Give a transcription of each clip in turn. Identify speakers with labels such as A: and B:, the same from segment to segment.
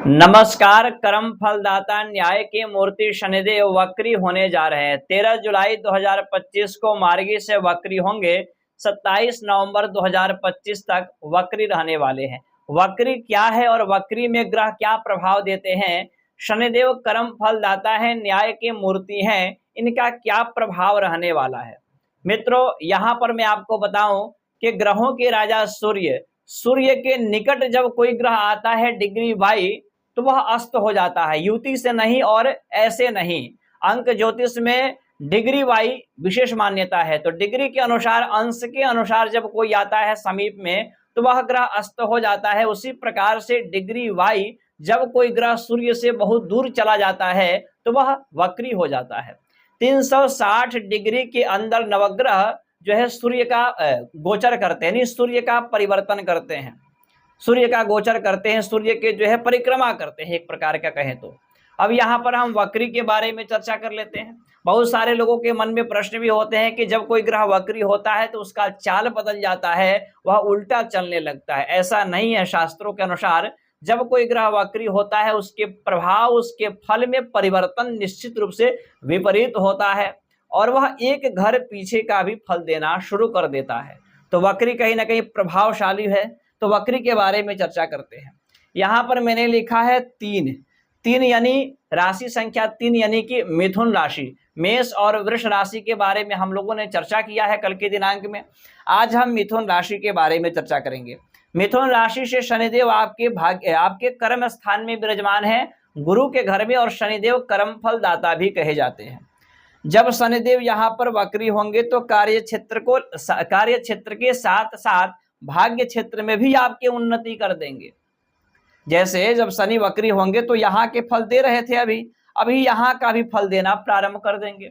A: नमस्कार। कर्म फलदाता न्याय के मूर्ति शनिदेव वक्री होने जा रहे हैं। 13 जुलाई 2025 को मार्गी से वक्री होंगे। 27 नवंबर 2025 तक वक्री रहने वाले हैं। वक्री क्या है और वक्री में ग्रह क्या प्रभाव देते हैं? शनिदेव कर्म फलदाता है, न्याय की मूर्ति हैं, इनका क्या प्रभाव रहने वाला है? मित्रों, यहाँ पर मैं आपको बताऊं कि ग्रहों के राजा सूर्य के निकट जब कोई ग्रह आता है डिग्री वाई, तो वह अस्त हो जाता है। युति से नहीं और ऐसे नहीं। अंक ज्योतिष में डिग्री वाई विशेष मान्यता है। तो डिग्री के अनुसार, अंश के अनुसार जब कोई आता है समीप में, तो वह ग्रह अस्त हो जाता है। उसी प्रकार से डिग्री वाई जब कोई ग्रह सूर्य से बहुत दूर चला जाता है तो वह वक्री हो जाता है। 360 डिग्री के अंदर नवग्रह जो है सूर्य का गोचर करते हैं, सूर्य का परिवर्तन करते हैं, सूर्य का गोचर करते हैं, सूर्य के जो है परिक्रमा करते हैं, एक प्रकार का कहें तो। अब यहाँ पर हम वक्री के बारे में चर्चा कर लेते हैं। बहुत सारे लोगों के मन में प्रश्न भी होते हैं कि जब कोई ग्रह वक्री होता है तो उसका चाल बदल जाता है, वह उल्टा चलने लगता है। ऐसा नहीं है। शास्त्रों के अनुसार जब कोई ग्रह वक्री होता है उसके प्रभाव, उसके फल में परिवर्तन निश्चित रूप से विपरीत होता है और वह एक घर पीछे का भी फल देना शुरू कर देता है। तो वक्री कहीं ना कहीं प्रभावशाली है। तो वक्री के बारे में चर्चा करते हैं। यहाँ पर मैंने लिखा है तीन यानी राशि संख्या 3 यानी कि मिथुन राशि। मेष और वृष राशि के बारे में हम लोगों ने चर्चा किया है कल के दिनांक में। आज हम मिथुन राशि के बारे में चर्चा करेंगे। मिथुन राशि से शनिदेव आपके कर्म स्थान में विराजमान है, गुरु के घर में, और शनिदेव कर्म फल दाता भी कहे जाते हैं। जब शनिदेव यहाँ पर वक्री होंगे तो कार्य क्षेत्र के साथ साथ भाग्य क्षेत्र में भी आपके उन्नति कर देंगे। जैसे जब शनि वक्री होंगे तो यहाँ के फल दे रहे थे, अभी यहाँ का भी फल देना प्रारंभ कर देंगे।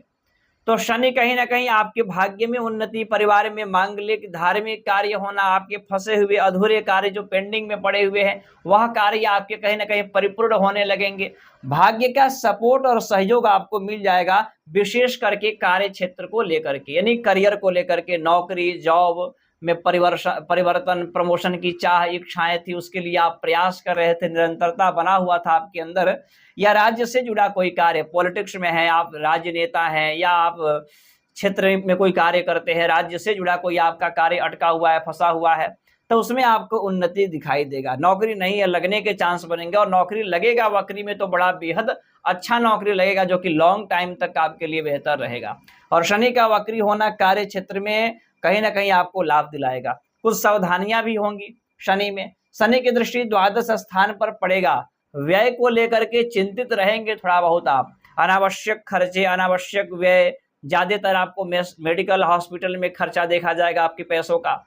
A: तो शनि कहीं ना कहीं आपके भाग्य में उन्नति, परिवार में मांगलिक धार्मिक कार्य होना, आपके फंसे हुए अधूरे कार्य जो पेंडिंग में पड़े हुए हैं वह कार्य आपके कहीं ना कहीं परिपूर्ण होने लगेंगे। भाग्य का सपोर्ट और सहयोग आपको मिल जाएगा, विशेष करके कार्य क्षेत्र को लेकर के, यानी करियर को लेकर के। नौकरी जॉब में परिवर्तन, प्रमोशन की चाह, इच्छाएं थी, उसके लिए आप प्रयास कर रहे थे, निरंतरता बना हुआ था आपके अंदर, या राज्य से जुड़ा कोई कार्य, पॉलिटिक्स में है आप, राज्य नेता हैं, या आप क्षेत्र में कोई कार्य करते हैं, राज्य से जुड़ा कोई आपका कार्य अटका हुआ है, फंसा हुआ है, तो उसमें आपको उन्नति दिखाई देगा। नौकरी नहीं है, लगने के चांस बनेंगे, और नौकरी लगेगा वक्री में तो बड़ा बेहद अच्छा नौकरी लगेगा, जो कि लॉन्ग टाइम तक आपके लिए बेहतर रहेगा। और शनि का वक्री होना कार्य क्षेत्र में कहीं ना कहीं आपको लाभ दिलाएगा। कुछ सावधानियां भी होंगी शनि में। शनि की दृष्टि द्वादश स्थान पर पड़ेगा। व्यय को लेकर के चिंतित रहेंगे थोड़ा बहुत आप। अनावश्यक खर्चे, अनावश्यक व्यय, ज्यादातर आपको मेडिकल हॉस्पिटल में खर्चा देखा जाएगा, आपके पैसों का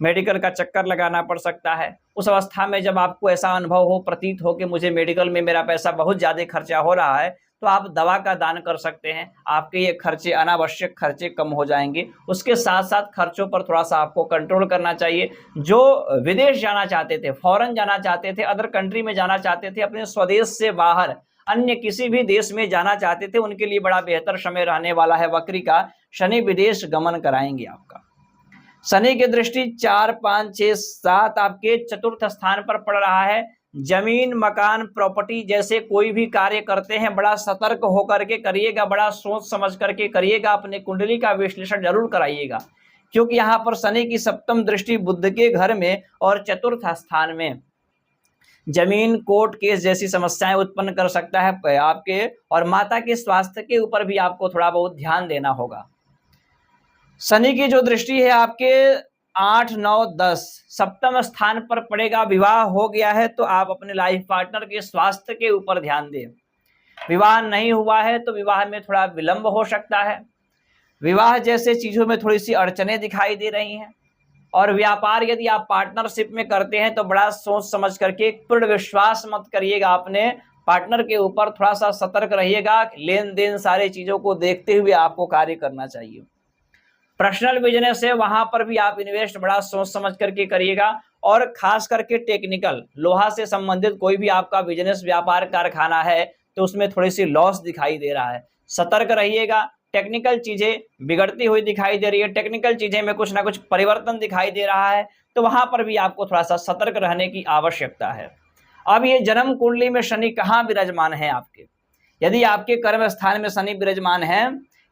A: मेडिकल का चक्कर लगाना पड़ सकता है। उस अवस्था में जब आपको ऐसा अनुभव हो, प्रतीत हो कि मुझे मेडिकल में मेरा पैसा बहुत ज्यादा खर्चा हो रहा है, तो आप दवा का दान कर सकते हैं। आपके ये खर्चे, अनावश्यक खर्चे कम हो जाएंगे। उसके साथ साथ खर्चों पर थोड़ा सा आपको कंट्रोल करना चाहिए। जो विदेश जाना चाहते थे, फॉरेन जाना चाहते थे, अदर कंट्री में जाना चाहते थे, अपने स्वदेश से बाहर अन्य किसी भी देश में जाना चाहते थे, उनके लिए बड़ा बेहतर समय रहने वाला है वक्री का। शनि विदेश गमन कराएंगे आपका। शनि की दृष्टि 4, 5, 6, 7 आपके चतुर्थ स्थान पर पड़ रहा है। जमीन, मकान, प्रॉपर्टी जैसे कोई भी कार्य करते हैं बड़ा सतर्क होकर के करिएगा, बड़ा सोच समझ करके करिएगा। अपने कुंडली का विश्लेषण जरूर कराइएगा, क्योंकि यहाँ पर शनि की सप्तम दृष्टि बुध के घर में और चतुर्थ स्थान में जमीन, कोर्ट केस जैसी समस्याएं उत्पन्न कर सकता है आपके, और माता के स्वास्थ्य के ऊपर भी आपको थोड़ा बहुत ध्यान देना होगा। शनि की जो दृष्टि है आपके 8, 9, 10 सप्तम स्थान पर पड़ेगा। विवाह हो गया है तो आप अपने लाइफ पार्टनर के स्वास्थ्य के ऊपर ध्यान दें। विवाह नहीं हुआ है तो विवाह में थोड़ा विलंब हो सकता है। विवाह जैसे चीजों में थोड़ी सी अड़चने दिखाई दे रही हैं। और व्यापार यदि आप पार्टनरशिप में करते हैं तो बड़ा सोच समझ करके, पूर्ण विश्वास मत करिएगा अपने पार्टनर के ऊपर, थोड़ा सा सतर्क रहिएगा। लेन देन सारी चीजों को देखते हुए आपको कार्य करना चाहिए। पर्सनल बिजनेस है, वहां पर भी आप इन्वेस्ट बड़ा सोच समझ करके करिएगा। और खास करके टेक्निकल, लोहा से संबंधित कोई भी आपका बिजनेस, व्यापार, कारखाना है तो उसमें थोड़ी सी लॉस दिखाई दे रहा है। सतर्क रहिएगा। टेक्निकल चीजें बिगड़ती हुई दिखाई दे रही है, टेक्निकल चीजें में कुछ ना कुछ परिवर्तन दिखाई दे रहा है, तो वहां पर भी आपको थोड़ा सा सतर्क रहने की आवश्यकता है। अब ये जन्म कुंडली में शनि कहाँ विराजमान है आपके, यदि आपके कर्म स्थान में शनि विराजमान है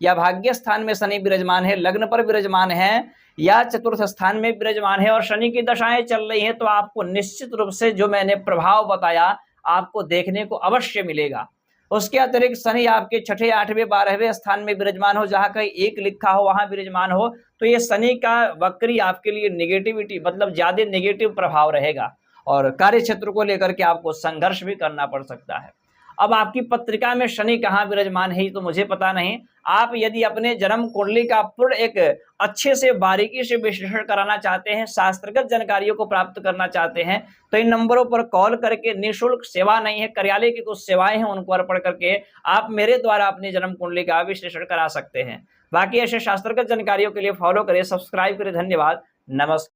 A: या भाग्य स्थान में शनि विराजमान है, लग्न पर विराजमान है या चतुर्थ स्थान में विराजमान है और शनि की दशाएं चल रही हैं, तो आपको निश्चित रूप से जो मैंने प्रभाव बताया आपको देखने को अवश्य मिलेगा। उसके अतिरिक्त शनि आपके छठे, आठवें, 12वें स्थान में विराजमान हो, जहां कहीं 1 लिखा हो वहां विराजमान हो, तो ये शनि का वक्री आपके लिए नेगेटिविटी मतलब ज्यादा नेगेटिव प्रभाव रहेगा और कार्य क्षेत्र को लेकर के आपको संघर्ष भी करना पड़ सकता है। अब आपकी पत्रिका में शनि कहाँ विराजमान है तो मुझे पता नहीं। आप यदि अपने जन्म कुंडली का पूर्ण एक अच्छे से बारीकी से विश्लेषण कराना चाहते हैं, शास्त्रगत जानकारियों को प्राप्त करना चाहते हैं, तो इन नंबरों पर कॉल करके, निःशुल्क सेवा नहीं है, कार्यालय की कुछ सेवाएं हैं उनको अर्पण करके आप मेरे द्वारा अपनी जन्म कुंडली का विश्लेषण करा सकते हैं। बाकी ऐसे शास्त्रगत जानकारियों के लिए फॉलो करें, सब्सक्राइब करें। धन्यवाद, नमस्कार।